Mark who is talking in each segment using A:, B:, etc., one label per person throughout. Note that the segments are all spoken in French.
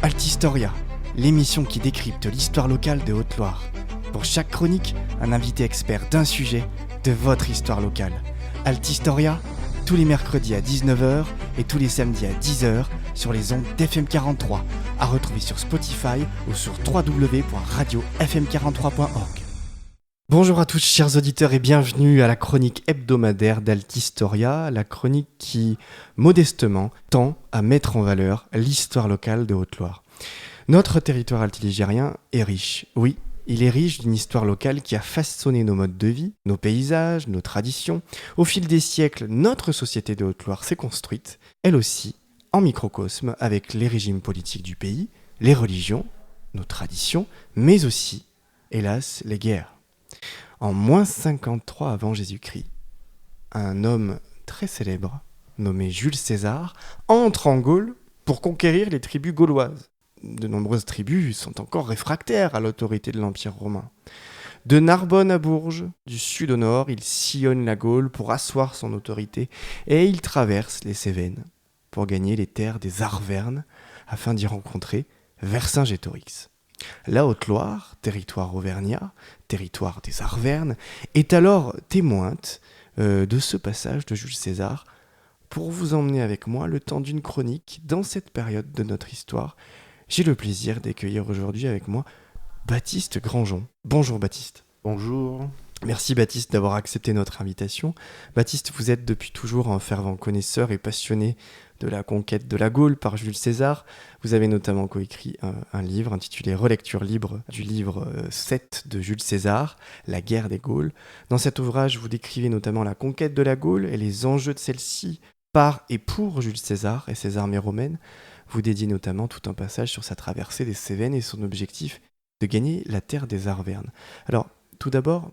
A: Altistoria, l'émission qui décrypte l'histoire locale de Haute-Loire. Pour chaque chronique, un invité expert d'un sujet de votre histoire locale. Altistoria, tous les mercredis à 19h et tous les samedis à 10h sur les ondes d'FM43, à retrouver sur Spotify ou sur www.radiofm43.org. Bonjour à tous chers auditeurs et bienvenue à la chronique hebdomadaire d'Altistoria, la chronique qui, modestement, tend à mettre en valeur l'histoire locale de Haute-Loire. Notre territoire altiligérien est riche, oui, il est riche d'une histoire locale qui a façonné nos modes de vie, nos paysages, nos traditions. Au fil des siècles, notre société de Haute-Loire s'est construite, elle aussi, en microcosme avec les régimes politiques du pays, les religions, nos traditions, mais aussi, hélas, les guerres. En moins 53 avant Jésus-Christ, un homme très célèbre, nommé Jules César, entre en Gaule pour conquérir les tribus gauloises. De nombreuses tribus sont encore réfractaires à l'autorité de l'Empire romain. De Narbonne à Bourges, du sud au nord, il sillonne la Gaule pour asseoir son autorité et il traverse les Cévennes pour gagner les terres des Arvernes afin d'y rencontrer Vercingétorix. La Haute-Loire, territoire auvergnat, territoire des Arvernes, est alors témointe de ce passage de Jules César pour vous emmener avec moi le temps d'une chronique dans cette période de notre histoire. J'ai le plaisir d'accueillir aujourd'hui avec moi Baptiste Grandjean. Bonjour Baptiste.
B: Bonjour.
A: Merci Baptiste d'avoir accepté notre invitation. Baptiste, vous êtes depuis toujours un fervent connaisseur et passionné de la conquête de la Gaule par Jules César. Vous avez notamment coécrit un livre intitulé Relecture libre du livre 7 de Jules César, La guerre des Gaules. Dans cet ouvrage, vous décrivez notamment la conquête de la Gaule et les enjeux de celle-ci par et pour Jules César et ses armées romaines. Vous dédiez notamment tout un passage sur sa traversée des Cévennes et son objectif de gagner la terre des Arvernes. Alors, tout d'abord,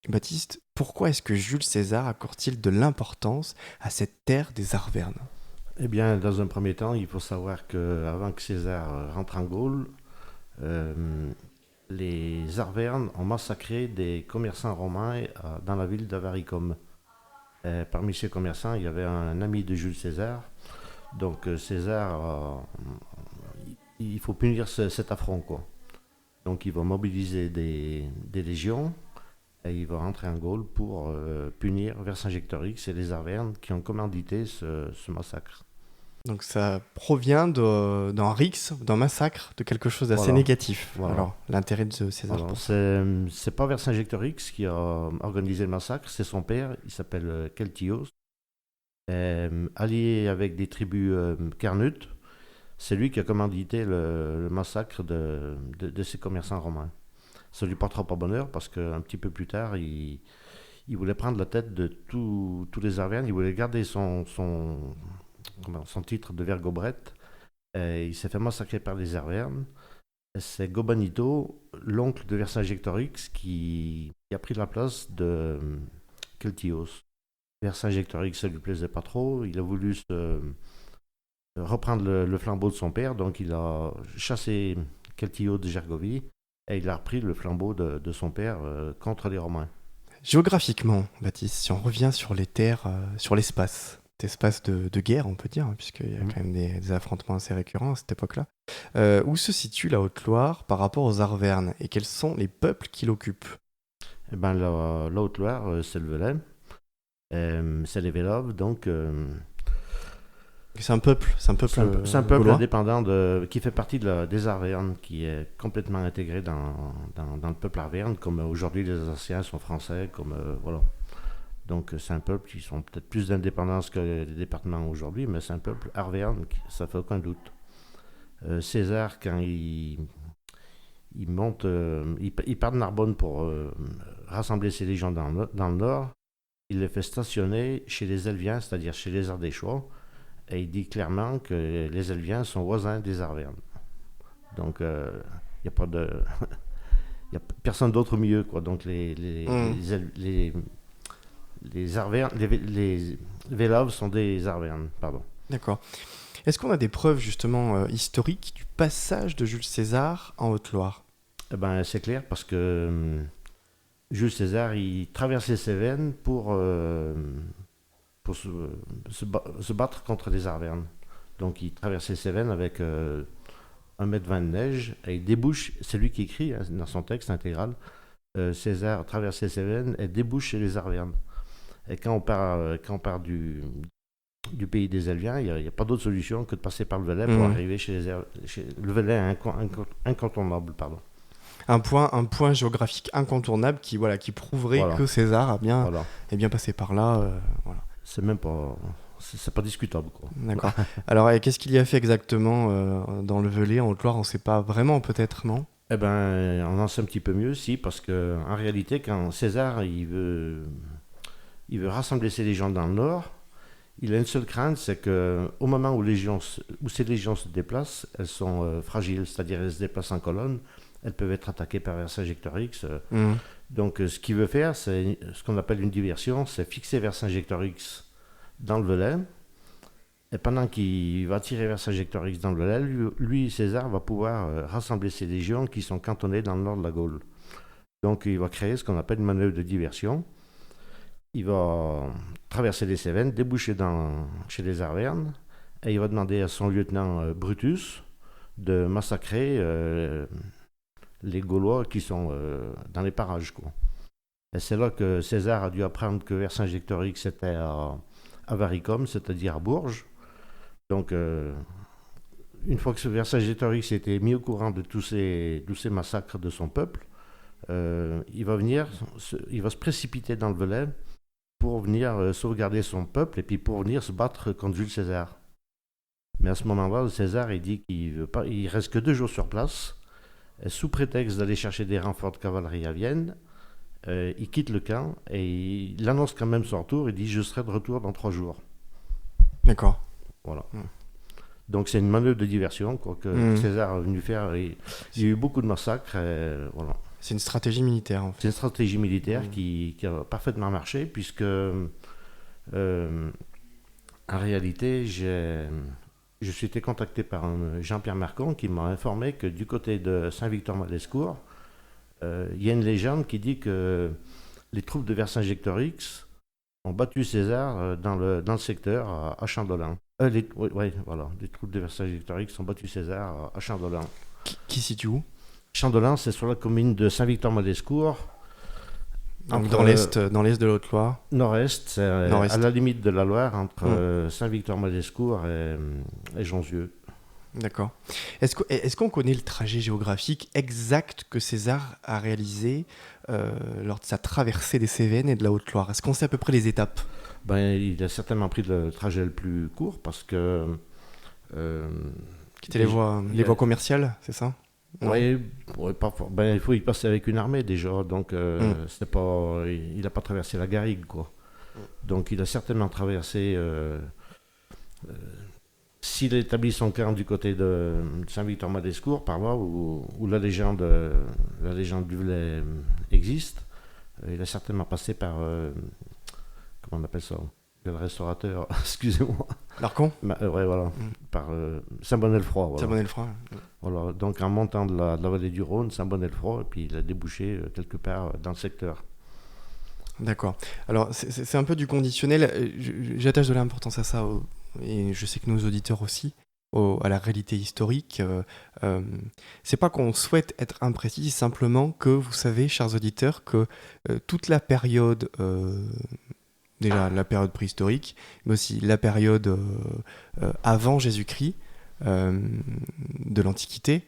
A: Baptiste, pourquoi est-ce que Jules César accorde-t-il de l'importance à cette terre des Arvernes ?
B: Eh bien, dans un premier temps, il faut savoir qu'avant que César rentre en Gaule, les Arvernes ont massacré des commerçants romains dans la ville d'Avaricum. Parmi ces commerçants, il y avait un ami de Jules César. Donc César, il faut punir cet affront, quoi. Donc il va mobiliser des légions et il va rentrer en Gaule pour punir Vercingétorix et les Arvernes qui ont commandité ce massacre.
A: Donc ça provient d'un rixe, d'un massacre, de quelque chose d'assez négatif.
B: Voilà.
A: Alors, l'intérêt de César.
B: Alors, c'est pas Vercingétorix qui a organisé le massacre, c'est son père, il s'appelle Celtios. Allié avec des tribus carnutes, c'est lui qui a commandité le massacre de ces commerçants romains. Ça lui portera pas bonheur parce qu'un petit peu plus tard, il voulait prendre la tête de tous les Arvernes, il voulait garder son titre de vergobrette. Il s'est fait massacrer par les Arvernes. C'est Gobanito, l'oncle de Vercingétorix, qui a pris la place de Celtios. Vercingétorix, ça lui plaisait pas trop. Il a voulu reprendre le flambeau de son père, donc il a chassé Celtios de Gergovie et il a repris le flambeau de son père contre les Romains.
A: Géographiquement, Baptiste, si on revient sur les terres, sur l'espace de guerre, on peut dire, hein, puisqu'il y a quand même des affrontements assez récurrents à cette époque-là, où se situe la Haute-Loire par rapport aux Arvernes et quels sont les peuples qui l'occupent ?
B: Eh ben, la Haute-Loire, c'est le Velay. C'est les Véloves, donc
A: c'est un peuple gaulois.
B: indépendant qui fait partie des Arvernes, qui est complètement intégré dans le peuple Arverne, comme aujourd'hui les Alsaciens sont français, voilà. Donc c'est un peuple qui sont peut-être plus d'indépendance que les départements aujourd'hui, mais c'est un peuple Arverne, ça fait aucun doute. César, quand il monte, il part de Narbonne pour rassembler ses légions dans le nord. Il les fait stationner chez les Helviens, c'est-à-dire chez les Ardéchois, et il dit clairement que les Helviens sont voisins des Arvernes. Donc, il n'y a pas de... Il n'y a personne d'autre au milieu, quoi. Donc, les Arvernes, les Véloves sont des Arvernes, pardon.
A: D'accord. Est-ce qu'on a des preuves, justement, historiques du passage de Jules César en Haute-Loire ?
B: Eh ben, c'est clair, parce que... Jules César, il traverse les Cévennes pour se battre contre les Arvernes. Donc il traverse les Cévennes avec 1,20 m de neige, et il débouche, c'est lui qui écrit dans son texte intégral, César traversait les Cévennes et débouche chez les Arvernes. Et quand on part du pays des Elviens, il n'y a pas d'autre solution que de passer par le Velay pour arriver le Velay incontournable, pardon.
A: Un point géographique incontournable qui prouverait que César est bien passé par là. Voilà.
B: C'est pas discutable, quoi.
A: D'accord. Alors, qu'est-ce qu'il y a fait exactement dans le Velay, en Haute-Loire? On ne sait pas vraiment, peut-être, non?
B: Eh ben, on en sait un petit peu mieux, si, parce que en réalité, quand César il veut rassembler ses légions dans le nord, il a une seule crainte, c'est que au moment où ces légions se déplacent, elles sont fragiles, c'est-à-dire elles se déplacent en colonne, elles peuvent être attaquées par Vercingétorix. Donc, ce qu'il veut faire, c'est ce qu'on appelle une diversion, c'est fixer Vercingétorix dans le Velay. Et pendant qu'il va tirer Vercingétorix dans le Velay, lui, César, va pouvoir rassembler ses légions qui sont cantonnées dans le nord de la Gaule. Donc, il va créer ce qu'on appelle une manœuvre de diversion. Il va traverser les Cévennes, déboucher chez les Arvernes, et il va demander à son lieutenant Brutus de massacrer les Gaulois qui sont dans les parages, quoi. Et c'est là que César a dû apprendre que Vercingétorix était à Varicum, c'est-à-dire à Bourges. Donc, une fois que Vercingétorix était mis au courant de tous ces massacres de son peuple, il va se précipiter dans le Velay pour venir sauvegarder son peuple et puis pour venir se battre contre Jules César. Mais à ce moment-là, César il dit qu'il veut pas, il reste que 2 jours sur place, et sous prétexte d'aller chercher des renforts de cavalerie à Vienne. Il quitte le camp et il annonce quand même son retour. Il dit: je serai de retour dans 3 jours.
A: D'accord.
B: Voilà. Donc c'est une manœuvre de diversion que César est venu faire. Il y a eu beaucoup de massacres. Voilà.
A: C'est une stratégie militaire, en fait.
B: C'est une stratégie militaire qui a parfaitement marché, puisque en réalité, je suis été contacté par Jean-Pierre Marcon qui m'a informé que du côté de Saint-Victor-Malescourt, il y a une légende qui dit que les troupes de Vercingétorix ont battu César dans le secteur à Chandolin. Les troupes de Vercingétorix ont battu César à Chandolin.
A: Qui situe où?
B: Chandolin, c'est sur la commune de Saint-Victor-Malescourt.
A: Donc dans l'est de la Haute-Loire.
B: Nord-est, c'est à la limite de la Loire, entre Saint-Victor-Malescourt et Jonzieux.
A: D'accord. Est-ce qu'on connaît le trajet géographique exact que César a réalisé lors de sa traversée des Cévennes et de la Haute-Loire? Est-ce qu'on sait à peu près les étapes?
B: Il a certainement pris le trajet le plus court parce que...
A: qui étaient les voies commerciales, c'est ça?
B: Oui, pas fort. Il faut y passer avec une armée déjà, donc il n'a pas traversé la Garrigue, quoi. Donc il a certainement traversé... s'il a établi son camp du côté de Saint-Victor-Malescourt, par là où la légende du Velay existe, il a certainement passé par... comment on appelle ça? Le restaurateur, excusez-moi.
A: L'Arcon?
B: Voilà. Par Saint-Bonnet-le-Froid. Voilà.
A: Saint-Bonnet-le-Froid.
B: Voilà. Donc en montant de la vallée du Rhône, Saint-Bonnet-le-Froid, et puis il a débouché quelque part dans le secteur.
A: D'accord. Alors c'est un peu du conditionnel. J'attache de l'importance à ça, et je sais que nos auditeurs aussi, à la réalité historique. C'est pas qu'on souhaite être imprécis, simplement que vous savez, chers auditeurs, que toute la période... déjà la période préhistorique, mais aussi la période avant Jésus-Christ, de l'Antiquité,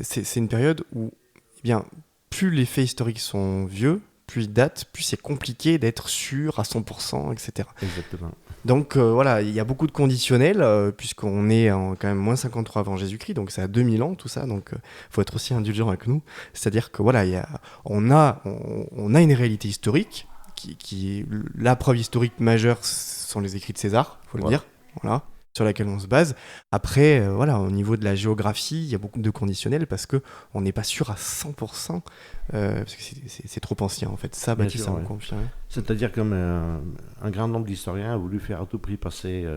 A: c'est une période où, plus les faits historiques sont vieux, plus ils datent, plus c'est compliqué d'être sûr à 100%, etc.
B: Exactement.
A: Donc il y a beaucoup de conditionnels, puisqu'on est quand même moins 53 avant Jésus-Christ, donc c'est à 2000 ans tout ça, donc faut être aussi indulgent avec nous. C'est-à-dire que on a une réalité historique, qui la preuve historique majeure sont les écrits de César, il faut le dire, sur laquelle on se base. Après, au niveau de la géographie, il y a beaucoup de conditionnels parce qu'on n'est pas sûr à 100%, parce que c'est trop ancien en fait. Ça, Baptiste, ça me confirme.
B: C'est-à-dire qu'un grand nombre d'historiens a voulu faire à tout prix passer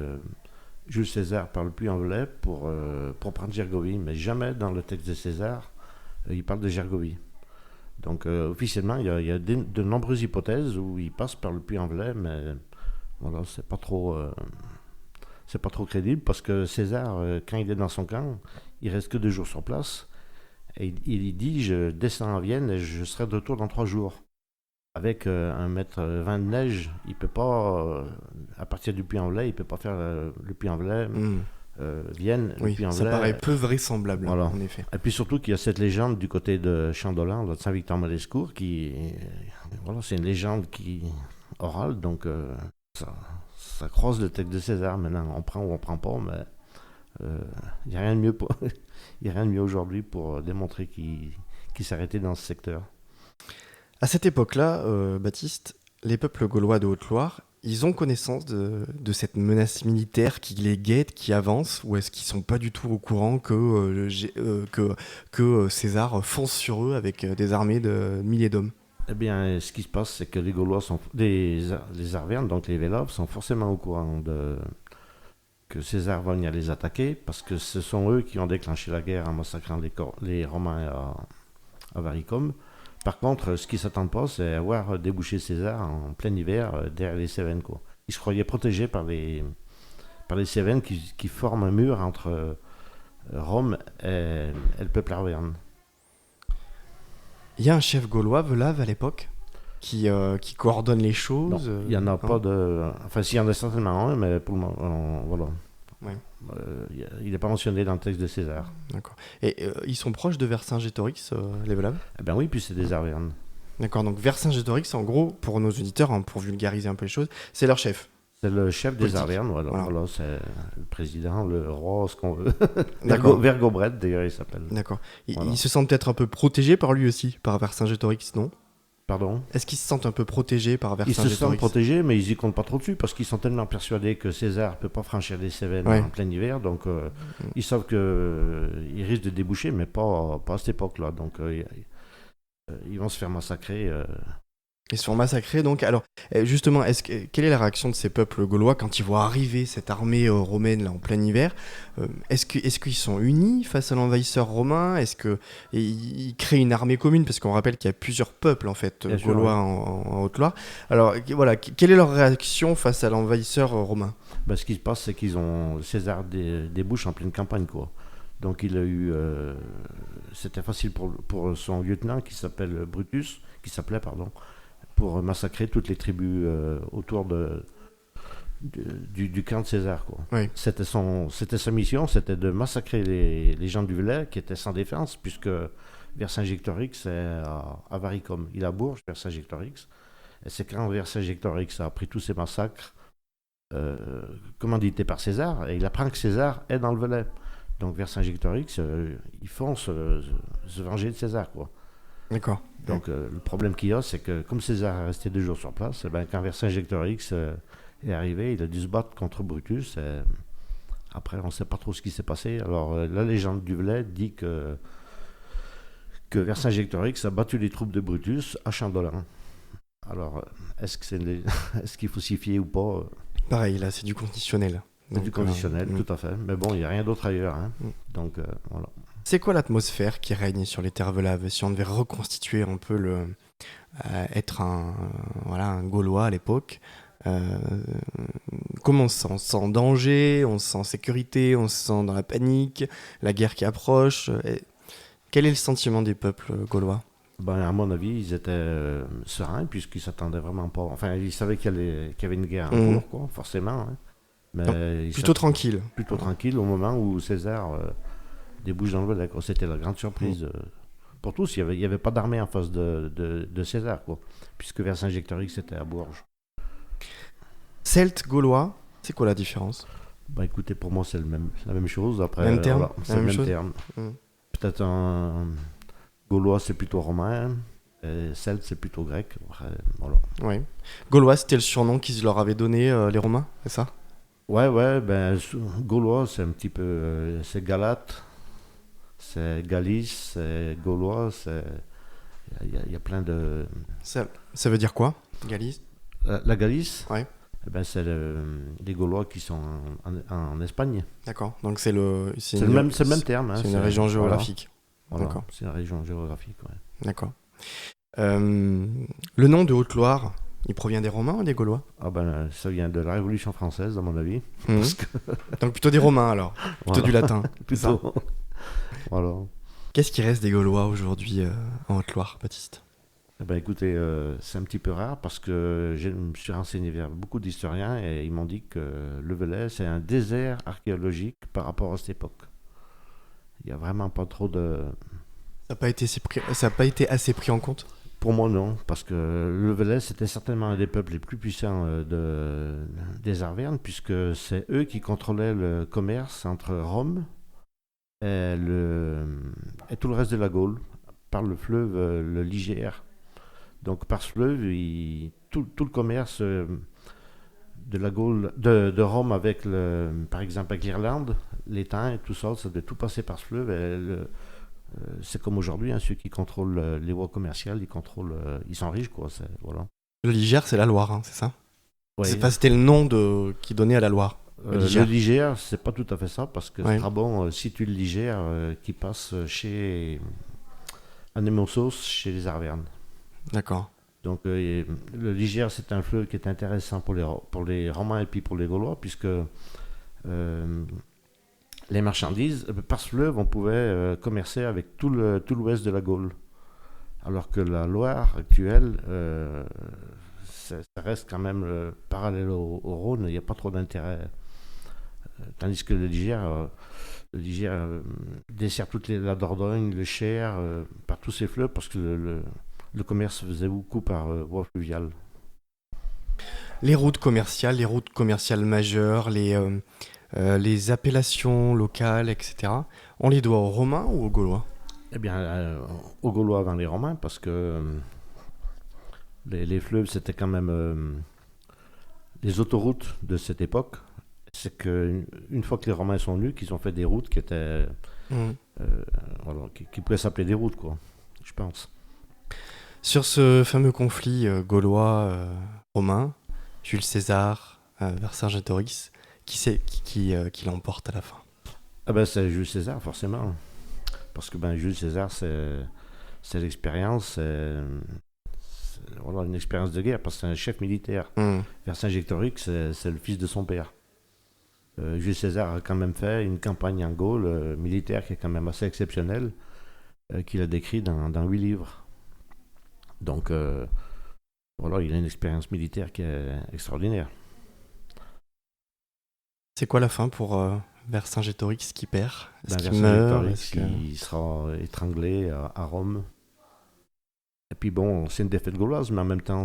B: Jules César par le Puy-en-Velay pour prendre Gergovie, mais jamais dans le texte de César, il parle de Gergovie. Donc officiellement, il y a de nombreuses hypothèses où il passe par le Puy-en-Velay, mais voilà, c'est pas trop crédible parce que César, quand il est dans son camp, il reste que 2 jours sur place. Et il dit, je descends à Vienne et je serai de retour dans 3 jours. Avec 1,20 m de neige, il peut pas, à partir du Puy-en-Velay, il peut pas faire le Puy-en-Velay, Vienne, le
A: Oui,
B: Puy-en-Velay.
A: ça paraît peu vraisemblable,
B: Voilà.
A: en effet.
B: Et puis surtout qu'il y a cette légende du côté de Chandolin, de Saint-Victor-Malescourt, voilà, c'est une légende orale, donc ça croise le texte de César. Maintenant, on prend ou on prend pas, mais il n'y a rien de mieux il y a rien de mieux aujourd'hui pour démontrer qu'il s'arrêtait dans ce secteur.
A: À cette époque-là, Baptiste, les peuples gaulois de Haute-Loire, ils ont connaissance de cette menace militaire qui les guette, qui avance, ou est-ce qu'ils sont pas du tout au courant que César fonce sur eux avec des armées de milliers d'hommes?
B: Eh bien, ce qui se passe, c'est que les Gaulois les Arvernes, donc les Vélaves, sont forcément au courant que César va venir les attaquer, parce que ce sont eux qui ont déclenché la guerre en massacrant les Romains à Varicum. Par contre, ce qu'ils ne s'attendent pas, c'est à voir déboucher César en plein hiver derrière les Cévennes, quoi. Ils se croyaient protégés par les Cévennes qui forment un mur entre Rome et le peuple arverne.
A: Il y a un chef gaulois, Velave, à l'époque, qui coordonne les choses.
B: Non, il n'y en a pas de... Enfin, s'il y en a certainement un, mais pour le moment, voilà.
A: Ouais.
B: Il n'est pas mentionné dans le texte de César.
A: D'accord. Et ils sont proches de Vercingétorix, les Velaves?
B: Eh bien oui, puis c'est des Arvernes.
A: D'accord, donc Vercingétorix, en gros, pour nos auditeurs, hein, pour vulgariser un peu les choses, c'est leur chef.
B: C'est le chef
A: Politique.
B: des Arvernes, voilà. C'est le président, le roi, ce qu'on veut.
A: D'accord.
B: Vergobret, d'ailleurs, il s'appelle.
A: D'accord.
B: Voilà.
A: Ils se sentent peut-être un peu protégés par lui aussi, par Vercingétorix, non?
B: Pardon?
A: Est-ce qu'ils se sentent un peu protégés par
B: Ils se sentent
A: Vercingétorix?
B: protégés, mais ils y comptent pas trop dessus parce qu'ils sont tellement persuadés que César peut pas franchir les Cévennes en plein hiver, donc ils savent qu'ils risquent de déboucher, mais pas à cette époque-là. Donc ils vont se faire massacrer.
A: Ils se font massacrer, donc. Alors, justement, quelle est la réaction de ces peuples gaulois quand ils voient arriver cette armée romaine là, en plein hiver? Est-ce qu'ils sont unis face à l'envahisseur romain? Est-ce qu'ils créent une armée commune? Parce qu'on rappelle qu'il y a plusieurs peuples en fait,
B: Bien sûr,
A: gaulois en Haute-Loire. Alors, voilà, quelle est leur réaction face à l'envahisseur romain?
B: Ben, ce qui se passe, c'est César débouche en pleine campagne, quoi. Donc il a eu... c'était facile pour son lieutenant qui s'appelait, pour massacrer toutes les tribus autour du camp de César, quoi.
A: Oui.
B: C'était sa mission, c'était de massacrer les gens du Velay qui étaient sans défense, puisque Vercingétorix est à Varicum. Il est à Bourges, Vercingétorix. Et c'est quand Vercingétorix a pris tous ces massacres commandité par César, et il apprend que César est dans le Velay. Donc Vercingétorix, il fonce se venger de César, quoi.
A: D'accord.
B: Donc le problème qu'il y a, c'est que comme César est resté 2 jours sur place, quand Vercingétorix est arrivé, il a dû se battre contre Brutus. Après, on ne sait pas trop ce qui s'est passé. Alors la légende du Velay dit que Vercingétorix a battu les troupes de Brutus à Chandolin. Alors, est-ce qu'il faut s'y fier ou pas?
A: Pareil, là, c'est du conditionnel.
B: C'est du conditionnel, tout à fait. Mais bon, il n'y a rien d'autre ailleurs. Hein. Donc, voilà.
A: C'est quoi l'atmosphère qui règne sur les terres velaves si on devait reconstituer un peu être un Gaulois à l'époque? Comment on se sent? On se sent en danger, on se sent en sécurité, on se sent dans la panique, la guerre qui approche. Quel est le sentiment des peuples gaulois?
B: À mon avis, ils étaient sereins puisqu'ils ne s'attendaient vraiment pas. Enfin, ils savaient qu'il y avait une guerre en cours, quoi, forcément. Hein. Mais
A: plutôt tranquille.
B: Plutôt tranquille au moment où César débouche dans le Velay. C'était la grande surprise pour tous. Il n'y avait pas d'armée en face de César, quoi, puisque Vercingétorix était à Bourges.
A: Celte, Gaulois, c'est quoi la différence?
B: Écoutez, pour moi, c'est la même chose. Après,
A: même terme,
B: voilà, c'est le même terme. Peut-être un Gaulois, c'est plutôt romain. Et Celte, c'est plutôt grec. Après, voilà.
A: Oui. Gaulois, c'était le surnom qu'ils leur avaient donné, les Romains, c'est ça?
B: Ouais, Gaulois, c'est un petit peu... c'est Galate, c'est Galice, c'est Gaulois, c'est... Il y a plein de...
A: Ça veut dire quoi, Galice?
B: La Galice,
A: ouais.
B: C'est les Gaulois qui sont en Espagne.
A: D'accord, donc c'est
B: le même terme. Hein,
A: c'est une région géographique.
B: Voilà.
A: D'accord.
B: C'est une région géographique, ouais.
A: D'accord. Le nom de Haute-Loire, il provient des Romains ou des Gaulois?
B: Ça vient de la Révolution française, à mon avis.
A: Donc plutôt des Romains alors, plutôt du latin.
B: Plutôt. Voilà.
A: Qu'est-ce qui reste des Gaulois aujourd'hui en Haute-Loire, Baptiste?
B: Eh ben, écoutez, c'est un petit peu rare parce que je me suis renseigné vers beaucoup d'historiens et ils m'ont dit que le Velay, c'est un désert archéologique par rapport à cette époque. Il n'y a vraiment pas trop de...
A: Ça n'a pas été assez pris en compte?
B: Pour moi, non, parce que le Velay, c'était certainement un des peuples les plus puissants des Arvernes, puisque c'est eux qui contrôlaient le commerce entre Rome et tout le reste de la Gaule, par le fleuve, le Ligier. Donc par ce fleuve, tout le commerce de la Gaule, de Rome avec par exemple avec l'Irlande, l'étang et tout ça, ça devait tout passer par ce fleuve. C'est comme aujourd'hui, hein, ceux qui contrôlent les voies commerciales, ils sont riches, quoi. Voilà.
A: Le Ligier, c'est la Loire, hein, c'est ça?
B: Ouais.
A: C'était le nom qui donnait à la Loire.
B: Le Ligier, c'est pas tout à fait ça, parce que
A: Ouais.
B: Strabon situe le Ligier qui passe chez Anémosos, chez les Arvernes.
A: D'accord.
B: Donc le Ligier, c'est un fleuve qui est intéressant pour les Romains et puis pour les Gaulois, puisque les marchandises, par ce fleuve, on pouvait commercer avec tout l'ouest de la Gaule. Alors que la Loire actuelle, ça reste quand même parallèle au Rhône, il n'y a pas trop d'intérêt. Tandis que le Ligier dessert la Dordogne, le Cher, par tous ces fleuves, parce que le commerce se faisait beaucoup par voie fluviale.
A: Les routes commerciales majeures, les appellations locales, etc. On les doit aux Romains ou aux Gaulois?
B: Eh bien, aux Gaulois avant les Romains, parce que les fleuves, c'était quand même les autoroutes de cette époque. C'est qu'une fois que les Romains sont venus, qu'ils ont fait des routes qui étaient... voilà, qui pourraient s'appeler des routes, quoi, je pense.
A: Sur ce fameux conflit gaulois-romain, Jules César, Vercingétorix, qui c'est qui l'emporte à la fin?
B: Ah ben, c'est Jules César, forcément. Parce que Jules César, c'est l'expérience, voilà, une expérience de guerre, parce que c'est un chef militaire. Vercingétorix, c'est le fils de son père. Jules César a quand même fait une campagne en Gaule militaire qui est quand même assez exceptionnelle, qu'il a décrit dans 8 livres. Donc, voilà, il a une expérience militaire qui est extraordinaire.
A: C'est quoi la fin pour Vercingétorix qui perd? Est-ce qu'il
B: Vercingétorix, il sera étranglé à Rome. Et puis bon, c'est une défaite gauloise, mais en même temps,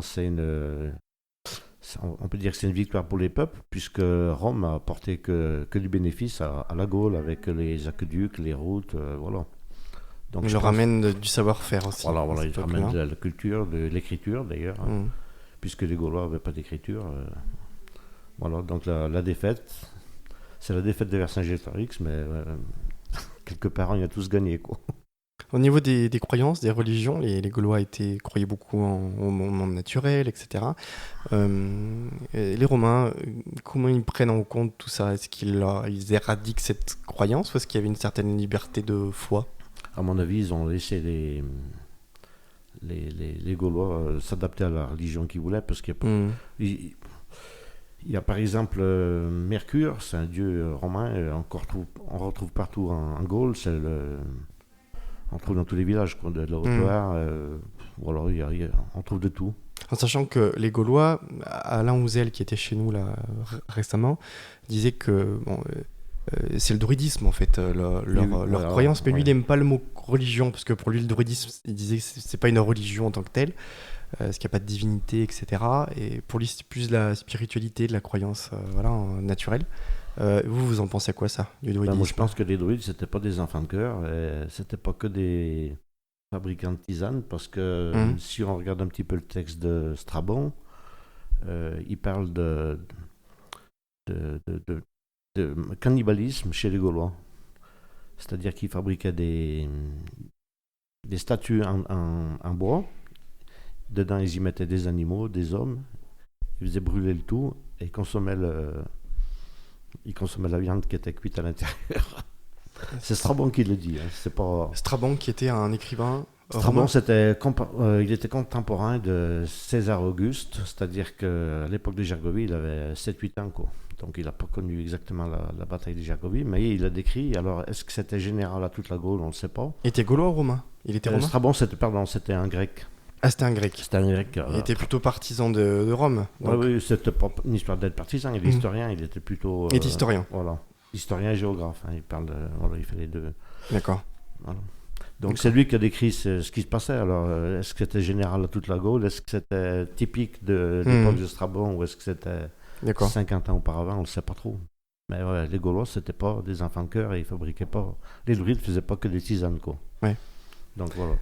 B: on peut dire que c'est une victoire pour les peuples, puisque Rome a apporté que du bénéfice à la Gaule, avec les aqueducs, les routes, voilà.
A: Donc il leur ramène du savoir-faire aussi.
B: Voilà, il ramène de la culture, de l'écriture d'ailleurs, puisque les Gaulois n'avaient pas d'écriture. Voilà, donc la défaite, c'est la défaite de Vercingétorix, mais quelque part, on a tous gagné, quoi.
A: Au niveau des croyances, des religions, les Gaulois croyaient beaucoup au monde naturel, etc. Les Romains, comment ils prennent en compte tout ça? Est-ce qu'ils éradiquent cette croyance ou est-ce qu'il y avait une certaine liberté de foi?
B: À mon avis, ils ont laissé les Gaulois s'adapter à la religion qu'ils voulaient, parce qu'il y a par exemple Mercure, c'est un dieu romain, on retrouve partout en Gaule, on trouve dans tous les villages, quoi, de la Haute-Loire, voilà, on trouve de tout.
A: En sachant que les Gaulois, Alain Houzel qui était chez nous là récemment, disait que c'est le druidisme en fait, leur croyance, mais lui il n'aime pas le mot religion, parce que pour lui le druidisme, il disait que c'est pas une religion en tant que telle, parce qu'il n'y a pas de divinité, etc. Et pour lui c'est plus de la spiritualité, de la croyance naturelle. Vous en pensez à quoi ça, du druidisme?
B: Moi je pense que les druides c'était pas des enfants de cœur, et c'était pas que des fabricants de tisanes, parce que si on regarde un petit peu le texte de Strabon, il parle de cannibalisme chez les Gaulois. C'est-à-dire qu'ils fabriquaient des statues en bois. Dedans, ils y mettaient des animaux, des hommes. Ils faisaient brûler le tout et ils consommaient la viande qui était cuite à l'intérieur. C'est Strabon qui le dit. Hein. C'est pas...
A: Strabon qui était un écrivain
B: Strabon, il était contemporain de César Auguste, c'est-à-dire qu'à l'époque de Gergovie, il avait 7-8 ans, quoi. Donc il n'a pas connu exactement la bataille de Jacobie, mais il a décrit. Alors est-ce que c'était général à toute la Gaule? On ne sait pas.
A: Il était gaulois ou romain? Il était romain?
B: Strabon, c'était un grec.
A: Ah, c'était un grec.
B: C'était un grec.
A: Il était plutôt partisan de Rome.
B: Oui, c'était pas une histoire d'être partisan. Il est historien, il était plutôt.
A: Il est historien.
B: Voilà. Historien et géographe. Il parle il fait les deux.
A: D'accord.
B: Voilà. Donc c'est lui qui a décrit ce qui se passait. Alors est-ce que c'était général à toute la Gaule? Est-ce que c'était typique de l'époque de Strabon ou est-ce que c'était 50 ans auparavant? On ne le sait pas trop. Mais ouais, les Gaulois, c'était pas des enfants de cœur et ils fabriquaient pas. Les druides faisaient pas que des tisanes, quoi.
A: Ouais.
B: Donc voilà.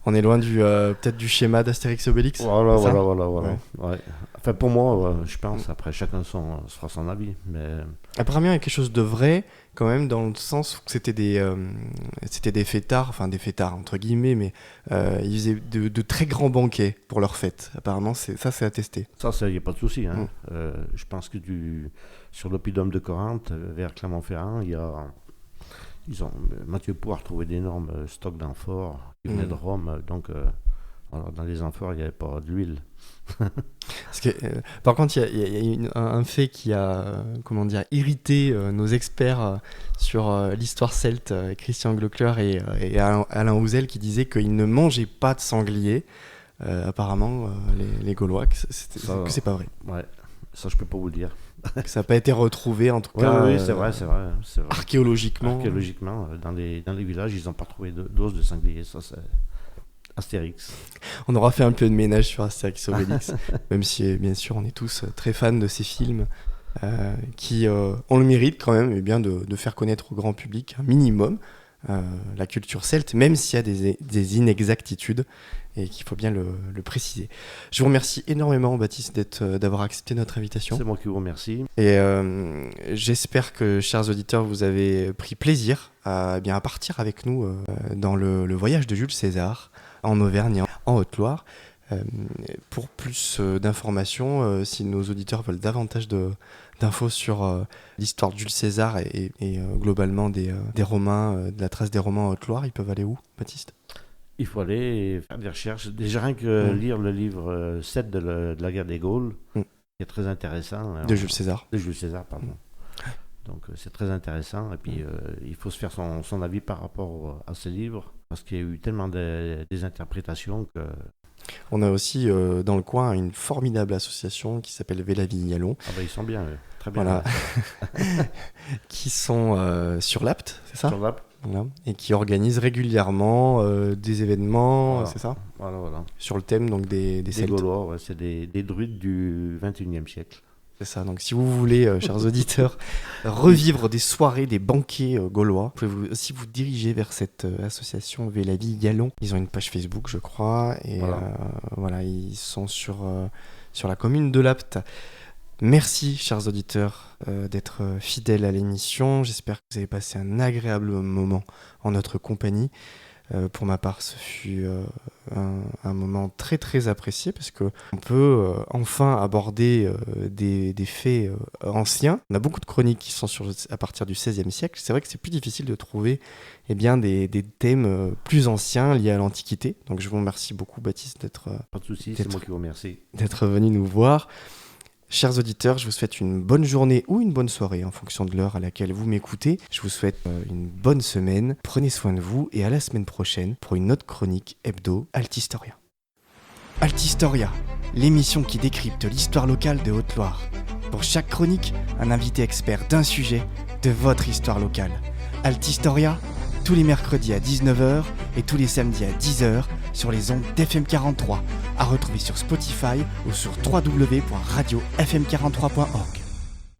A: On est loin peut-être du schéma d'Astérix et Obélix.
B: Voilà.
A: Ouais.
B: Ouais. Enfin pour moi, je pense. Après chacun se fera son avis. Mais
A: apparemment, il y a quelque chose de vrai quand même dans le sens où c'était des fêtards, enfin des fêtards entre guillemets, mais ils faisaient de très grands banquets pour leurs fêtes. Apparemment, c'est attesté.
B: Ça, il n'y a pas de souci. Hein. Je pense que sur l'oppidum de Corinthe, vers Clermont-Ferrand, Mathieu Pou a retrouvé d'énormes stocks d'amphores qui venaient de Rome. Donc, dans les amphores, il n'y avait pas d'huile.
A: Parce que, par contre, il y a un fait qui a irrité nos experts sur l'histoire celte, Christian Glockler et Alain Houzel, qui disaient qu'ils ne mangeaient pas de sanglier. Apparemment, les Gaulois, que c'est pas vrai.
B: Ouais, ça je peux pas vous le dire.
A: Que ça n'a pas été retrouvé en tout cas.
B: Oui, c'est vrai.
A: Archéologiquement.
B: Dans les villages, ils n'ont pas trouvé d'os de sanglier. Ça, c'est Astérix.
A: On aura fait un peu de ménage sur Astérix et Obélix, même si bien sûr on est tous très fans de ces films qui ont le mérite quand même de faire connaître au grand public un minimum la culture celte, même s'il y a des inexactitudes et qu'il faut bien le préciser. Je vous remercie énormément, Baptiste, d'avoir accepté notre invitation.
B: C'est moi qui vous remercie.
A: Et j'espère que, chers auditeurs, vous avez pris plaisir à partir avec nous dans le voyage de Jules César en Auvergne et en Haute-Loire. Pour plus d'informations, si nos auditeurs veulent davantage d'infos sur l'histoire de Jules César et globalement des Romains, de la trace des Romains en Haute-Loire, ils peuvent aller où, Baptiste?
B: Il faut aller faire des recherches. Déjà rien que lire le livre 7 de la guerre des Gaules, qui est très intéressant.
A: De Jules César.
B: De Jules César, pardon. Donc c'est très intéressant. Et puis il faut se faire son avis par rapport à ce livre, parce qu'il y a eu tellement des interprétations que...
A: On a aussi dans le coin une formidable association qui s'appelle Véla-Vignalon.
B: Ah bah ils sont bien, très bien.
A: Voilà. Qui sont sur l'Apt, c'est ça?
B: Sur l'Apt.
A: Voilà. Et qui organisent régulièrement des événements,
B: voilà.
A: C'est ça?
B: Voilà.
A: Sur le thème donc des Celtes.
B: Gaulois, ouais, c'est des druides du XXIe siècle.
A: C'est ça, donc si vous voulez, chers auditeurs, revivre des soirées, des banquets gaulois, vous pouvez aussi vous diriger vers cette association Vélavie Galon. Ils ont une page Facebook, je crois, et voilà, ils sont sur la commune de l'Apt. Merci, chers auditeurs, d'être fidèles à l'émission. J'espère que vous avez passé un agréable moment en notre compagnie. Pour ma part, ce fut un moment très très apprécié parce qu'on peut enfin aborder des faits anciens. On a beaucoup de chroniques qui sont à partir du XVIe siècle. C'est vrai que c'est plus difficile de trouver des thèmes plus anciens liés à l'Antiquité. Donc je vous remercie beaucoup, Baptiste,
B: Pas de souci, c'est moi qui vous remercie.
A: D'être venu nous voir. Chers auditeurs, je vous souhaite une bonne journée ou une bonne soirée en fonction de l'heure à laquelle vous m'écoutez. Je vous souhaite une bonne semaine. Prenez soin de vous et à la semaine prochaine pour une autre chronique hebdo Altistoria. Altistoria, l'émission qui décrypte l'histoire locale de Haute-Loire. Pour chaque chronique, un invité expert d'un sujet de votre histoire locale. Altistoria, tous les mercredis à 19h et tous les samedis à 10h sur les ondes d'FM 43, à retrouver sur Spotify ou sur www.radiofm43.org.